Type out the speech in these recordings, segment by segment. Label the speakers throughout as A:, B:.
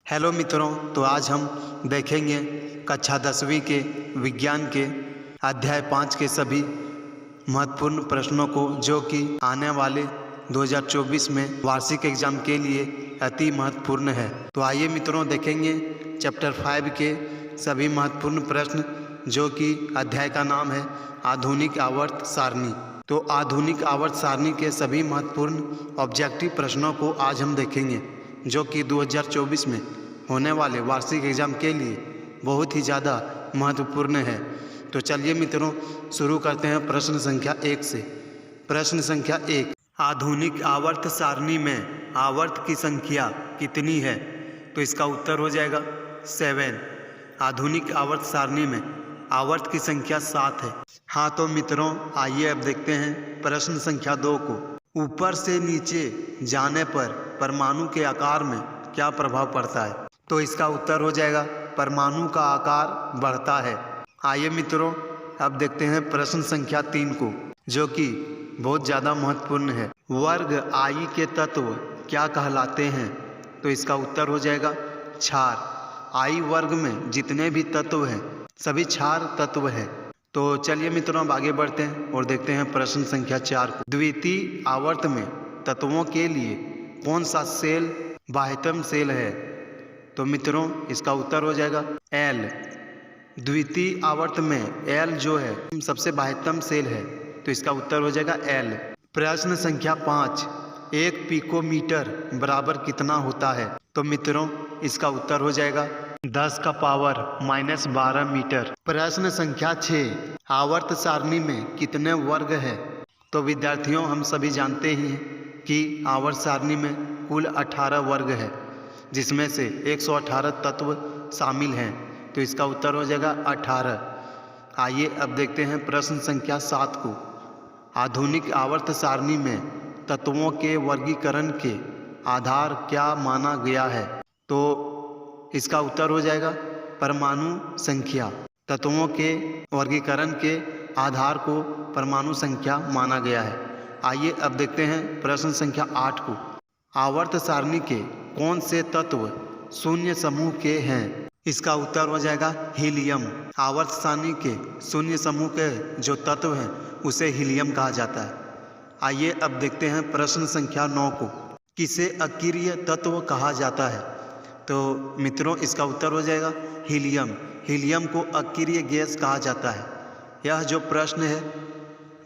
A: Hello मित्रों, तो आज हम देखेंगे कक्षा 10वीं के विज्ञान के अध्याय 5 के सभी महत्वपूर्ण प्रश्नों को, जो कि आने वाले 2024 में वार्षिक एग्जाम के लिए अति महत्वपूर्ण है। तो आइए मित्रों देखेंगे चैप्टर 5 के सभी महत्वपूर्ण प्रश्न, जो कि अध्याय का नाम है आधुनिक आवर्त सारणी। तो आधुनिक आवर्त सारणी के सभी महत्वपूर्ण ऑब्जेक्टिव प्रश्नों को आज हम देखेंगे, जो कि 2024 में होने वाले वार्षिक एग्जाम के लिए बहुत ही ज़्यादा महत्वपूर्ण है। तो चलिए मित्रों शुरू करते हैं प्रश्न संख्या 1 से। प्रश्न संख्या 1, आधुनिक आवर्त सारणी में आवर्त की संख्या कितनी है? तो इसका उत्तर हो जाएगा 7। आधुनिक आवर्त सारणी में आवर्त की संख्या 7 है। हाँ तो मित्रों आइए अब देखते हैं प्रश्न संख्या 2 को। ऊपर से नीचे जाने पर परमाणु के आकार में क्या प्रभाव पड़ता है? तो इसका उत्तर हो जाएगा परमाणु का आकार बढ़ता है। आइए मित्रों अब देखते हैं प्रश्न संख्या 3 को, जो कि बहुत ज़्यादा महत्वपूर्ण है। वर्ग आई के तत्व क्या कहलाते हैं? तो इसका उत्तर हो जाएगा क्षार। आई वर्ग में जितने भी तत्व हैं सभी क्षार तत्व हैं। तो चलिए मित्रों अब आगे बढ़ते हैं और देखते हैं प्रश्न संख्या 4 को। द्वितीय आवर्त में तत्वों के लिए कौन सा सेल बाह्यतम सेल है? तो मित्रों इसका उत्तर हो जाएगा एल। द्वितीय आवर्त में एल जो है सबसे बाह्यतम सेल है, तो इसका उत्तर हो जाएगा एल। प्रश्न संख्या 5, 1 पिकोमीटर बराबर कितना होता है? तो मित्रों इसका उत्तर हो जाएगा 10 का पावर -12 मीटर। प्रश्न संख्या 6, आवर्त सारणी में कितने वर्ग है? तो विद्यार्थियों हम सभी जानते ही हैं कि आवर्त सारणी में कुल 18 वर्ग है, जिसमें से 118 तत्व शामिल हैं, तो इसका उत्तर हो जाएगा 18। आइए अब देखते हैं प्रश्न संख्या 7 को। आधुनिक आवर्त सारणी में तत्वों के वर्गीकरण के आधार क्या माना गया है? तो इसका उत्तर हो जाएगा परमाणु संख्या। तत्वों के वर्गीकरण के आधार को परमाणु संख्या माना गया है। आइए अब देखते हैं प्रश्न संख्या 8 को। आवर्त सारणी के कौन से तत्व शून्य समूह के हैं? इसका उत्तर हो जाएगा हीलियम। आवर्त सारणी के शून्य समूह के जो तत्व हैं उसे हीलियम कहा जाता है। आइए अब देखते हैं प्रश्न संख्या 9 को। किसे अक्रिय तत्व कहा जाता है? तो मित्रों इसका उत्तर हो जाएगा हीलियम। हीलियम को अक्रिय गैस कहा जाता है। यह जो प्रश्न है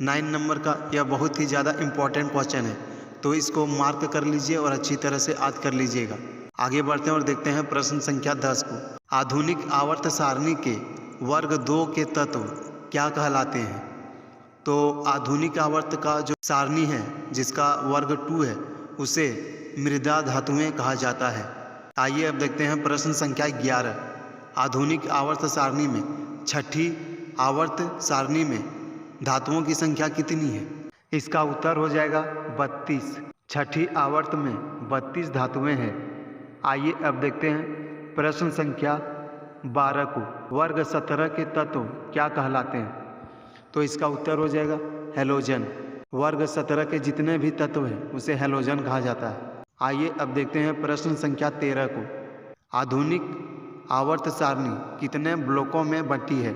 A: 9 नंबर का, यह बहुत ही ज़्यादा इम्पोर्टेंट क्वेश्चन है, तो इसको मार्क कर लीजिए और अच्छी तरह से याद कर लीजिएगा। आगे बढ़ते हैं और देखते हैं प्रश्न संख्या 10 को। आधुनिक आवर्त सारणी के वर्ग 2 के तत्व क्या कहलाते हैं? तो आधुनिक आवर्त का जो सारणी है जिसका वर्ग 2 है उसे मृदा धातुएं कहा जाता है। आइए अब देखते हैं प्रश्न संख्या 11। आधुनिक आवर्त सारणी में छठी आवर्त सारणी में धातुओं की संख्या कितनी है? इसका उत्तर हो जाएगा 32। छठी आवर्त में 32 धातुएं हैं। आइए अब देखते हैं प्रश्न संख्या 12 को। वर्ग 17 के तत्व क्या कहलाते हैं? तो इसका उत्तर हो जाएगा हैलोजन। वर्ग 17 के जितने भी तत्व हैं उसे हैलोजन कहा जाता है। आइए अब देखते हैं प्रश्न संख्या 13 को। आधुनिक आवर्त सारणी कितने ब्लॉकों में बंटी है?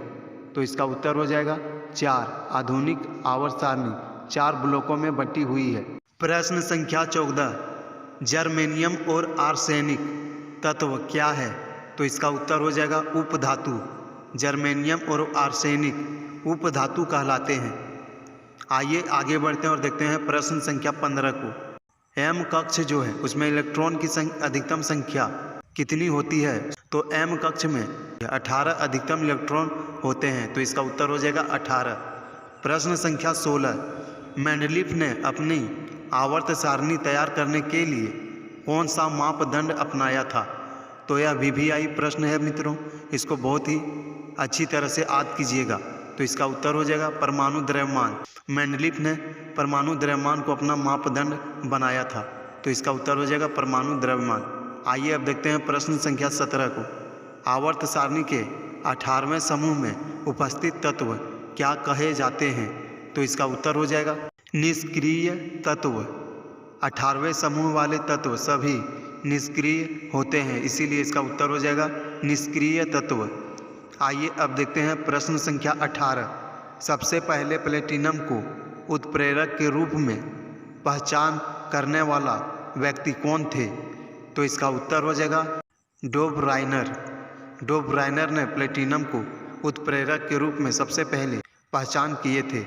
A: तो इसका उत्तर हो जाएगा 4। आधुनिक आवर्त सारणी 4 ब्लॉकों में बंटी हुई है। प्रश्न संख्या 14, जर्मेनियम और आर्सेनिक तत्व क्या है? तो इसका उत्तर हो जाएगा उपधातु। जर्मेनियम और आर्सेनिक उपधातु कहलाते हैं। आइए आगे बढ़ते हैं और देखते हैं प्रश्न संख्या 15 को। एम कक्ष जो है उसमें इलेक्ट्रॉन की अधिकतम संख्या कितनी होती है? तो एम कक्ष में 18 अधिकतम इलेक्ट्रॉन होते हैं, तो इसका उत्तर हो जाएगा 18। प्रश्न संख्या 16, मेंडलीफ ने अपनी आवर्त सारणी तैयार करने के लिए कौन सा मापदंड अपनाया था? तो यह वीवीआई प्रश्न है मित्रों, इसको बहुत ही अच्छी तरह से याद कीजिएगा। तो इसका उत्तर हो जाएगा परमाणु द्रव्यमान। मेंडलीफ ने परमाणु द्रव्यमान को अपना मापदंड बनाया था, तो इसका उत्तर हो जाएगा परमाणु द्रव्यमान। आइए अब देखते हैं प्रश्न संख्या 17 को। आवर्त सारणी के 18वें समूह में उपस्थित तत्व क्या कहे जाते हैं? तो इसका उत्तर हो जाएगा निष्क्रिय तत्व। 18वें समूह वाले तत्व सभी निष्क्रिय होते हैं, इसीलिए इसका उत्तर हो जाएगा निष्क्रिय तत्व। आइए अब देखते हैं प्रश्न संख्या 18। सबसे पहले प्लेटिनम को उत्प्रेरक के रूप में पहचान करने वाला व्यक्ति कौन थे? तो इसका उत्तर हो जाएगा डोबराइनर। डोबराइनर ने प्लेटिनम को उत्प्रेरक के रूप में सबसे पहले पहचान किए थे।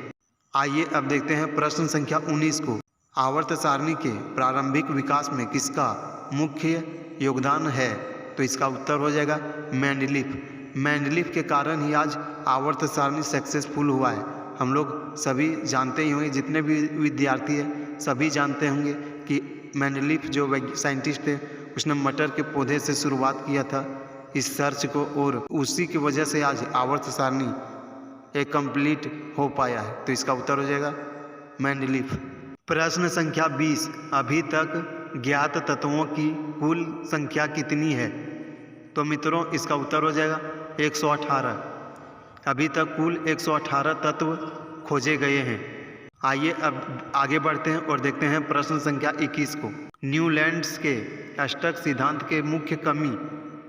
A: आइए अब देखते हैं प्रश्न संख्या 19 को। आवर्त सारणी के प्रारंभिक विकास में किसका मुख्य योगदान है? तो इसका उत्तर हो जाएगा मेंडलीफ। मेंडलीफ के कारण ही आज आवर्त सारणी सक्सेसफुल हुआ है। हम लोग सभी जानते ही होंगे, जितने भी विद्यार्थी हैं सभी जानते होंगे कि मेंडलीफ जो साइंटिस्ट थे उसने मटर के पौधे से शुरुआत किया था इस सर्च को, और उसी की वजह से आज आवर्त सारणी एक कंप्लीट हो पाया है। तो इसका उत्तर हो जाएगा मेंडलीफ। प्रश्न संख्या 20। अभी तक ज्ञात तत्वों की कुल संख्या कितनी है? तो मित्रों इसका उत्तर हो जाएगा 118। अभी तक कुल 118 तत्व खोजे गए हैं। आइए अब आगे बढ़ते हैं और देखते हैं प्रश्न संख्या 21 को। न्यूलैंड्स के अष्टक सिद्धांत के मुख्य कमी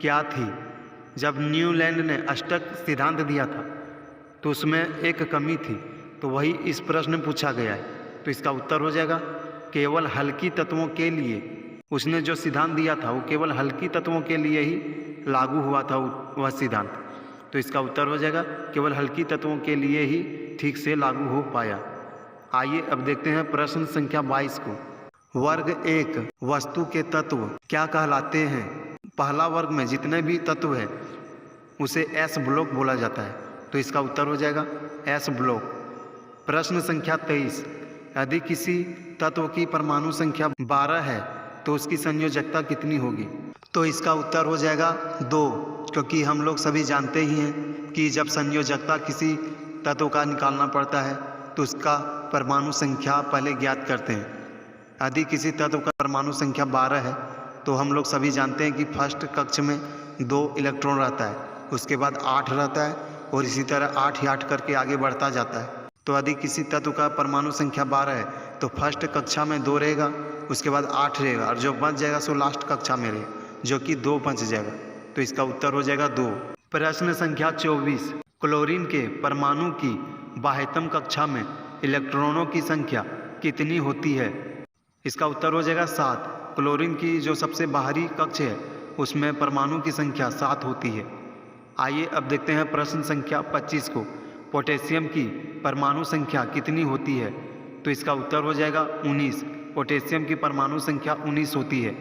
A: क्या थी? जब न्यूलैंड ने अष्टक सिद्धांत दिया था तो उसमें एक कमी थी, तो वही इस प्रश्न में पूछा गया है। तो इसका उत्तर हो जाएगा केवल हल्की तत्वों के लिए। उसने जो सिद्धांत दिया था वो केवल हल्की तत्वों के लिए ही लागू हुआ था वह सिद्धांत। तो इसका उत्तर हो जाएगा केवल हल्की तत्वों के लिए ही ठीक से लागू हो पाया। आइए अब देखते हैं प्रश्न संख्या 22 को। वर्ग 1 वस्तु के तत्व क्या कहलाते हैं? पहला वर्ग में जितने भी तत्व है उसे एस ब्लॉक बोला जाता है। तो इसका उत्तर हो जाएगा एस ब्लॉक। प्रश्न संख्या 23। यदि किसी तत्व की परमाणु संख्या 12 है तो उसकी संयोजकता कितनी होगी? तो इसका उत्तर हो जाएगा 2, क्योंकि हम लोग सभी जानते ही हैं कि जब संयोजकता किसी तत्व का निकालना पड़ता है तो उसका परमाणु संख्या पहले ज्ञात करते हैं। यदि किसी तत्व का परमाणु संख्या 12 है तो हम लोग सभी जानते हैं कि फर्स्ट कक्ष में 2 इलेक्ट्रॉन रहता है, उसके बाद 8 रहता है और इसी तरह 8 ही 8 करके आगे बढ़ता जाता है। तो यदि किसी तत्व का परमाणु संख्या 12 है तो फर्स्ट कक्षा में 2 रहेगा, उसके बाद 8 रहेगा और जो बच जाएगा सो लास्ट कक्षा में रहेगा, जो कि 2 बच जाएगा। तो इसका उत्तर हो जाएगा 2। प्रश्न संख्या 24। क्लोरीन के परमाणु की बाह्यतम कक्षा में इलेक्ट्रॉनों की संख्या कितनी होती है? इसका उत्तर हो जाएगा 7। क्लोरीन की जो सबसे बाहरी कक्ष है उसमें परमाणु की संख्या 7 होती है। आइए अब देखते हैं प्रश्न संख्या 25 को। पोटेशियम की परमाणु संख्या कितनी होती है? तो इसका उत्तर हो जाएगा 19। पोटेशियम की परमाणु संख्या 19 होती है।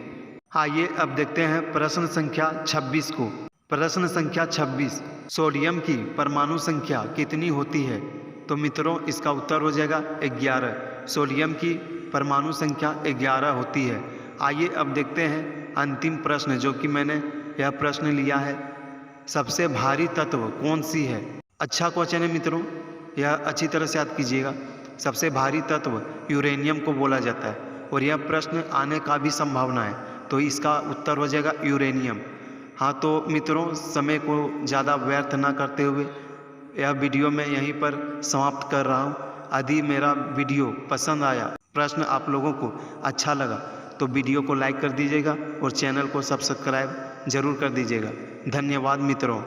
A: आइए अब देखते हैं प्रश्न संख्या 26 को। प्रश्न संख्या 26। सोडियम की परमाणु संख्या कितनी होती है? तो मित्रों इसका उत्तर हो जाएगा 11। सोडियम की परमाणु संख्या 11 होती है। आइए अब देखते हैं अंतिम प्रश्न, जो कि मैंने यह प्रश्न लिया है, सबसे भारी तत्व कौन सी है? अच्छा क्वेश्चन है मित्रों, यह अच्छी तरह से याद कीजिएगा। सबसे भारी तत्व यूरेनियम को बोला जाता है और यह प्रश्न आने का भी संभावना है, तो इसका उत्तर हो जाएगा यूरेनियम। हाँ तो मित्रों, समय को ज़्यादा व्यर्थ ना करते हुए यह वीडियो मैं यहीं पर समाप्त कर रहा हूँ। यदि मेरा वीडियो पसंद आया, प्रश्न आप लोगों को अच्छा लगा तो वीडियो को लाइक कर दीजिएगा और चैनल को सब्सक्राइब जरूर कर दीजिएगा। धन्यवाद मित्रों।